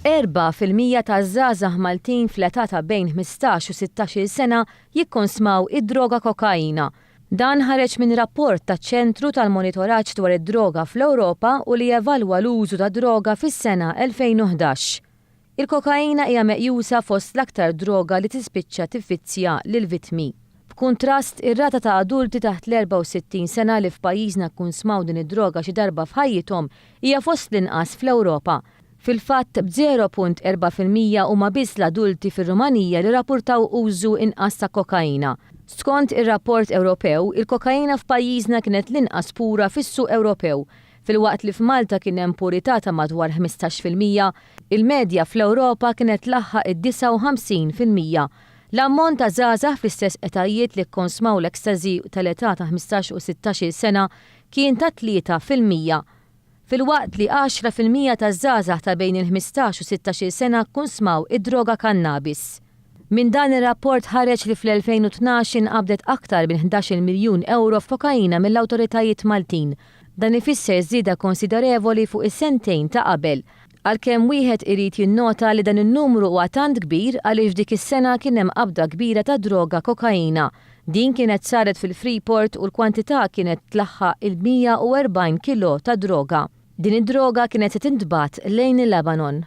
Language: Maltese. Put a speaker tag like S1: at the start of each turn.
S1: 4% taż-żgħażagħ Maltin fl-età ta' bejn 15 u 16 sena jikkonsmaw id-droga kokaina. Dan ħareġ minn rapport taċ-Ċentru tal-Monitoraġġ dwar id-droga fl-Ewropa u li jevalwa l-użu ta' droga fis-sena 2011. Il-kokaina hija meqjusa fost l-aktar droga li tispiċċa tiffizzja lill-vittmi. B'kuntrast, ir-rata ta' adulti taħt l-64 sena li f'pajjiżna kkonsmaw din id-droga xi darba f'ħajjithom hija fost l-inqas fl-Ewropa. Fil-fatt b'0.4% huma biss l-adulti fir-Rumanija li rrappurtaw użu inqas ta' kokaina. Skont ir-rapport Ewropew, il-kokaina f'pajjiżna kienet l-inqas pura fis-suq Ewropew. Fil-waqt li f'Malta kien hemm purità ta' madwar 15%, il-medja fl-Ewropa kienet laħħaq id-59%. L-ammont ta' żgħażagħ fl-istess etajiet li kkonsmaw l-ekstażi tal-età ta' 15 u 16 sena kien ta' 3%. Fil-waqt li 10% taż-żgħażagħ ta' bejn il-15 u 16 sena kkonsmaw id-droga kannabis. Min dan ir-rapport ħareġ li fl-2012 inqabdet aktar minn 11 miljun euro f'kokaina mill-awtoritajiet Maltin. Dan ifisser żieda konsiderevoli fuq is-sentejn ta' qabel. Għalkemm wieħed irid jinnota li dan in-numru huwa tant kbir għaliex dik is-sena kien hemm qabda kbira ta' droga kokaina. Din kienet saret fil-Freeport u l-kwantità kienet tlaħħaq il-140 kilo ta' droga. Din id-droga kienet se tintbagħat lejn il-Lebanon.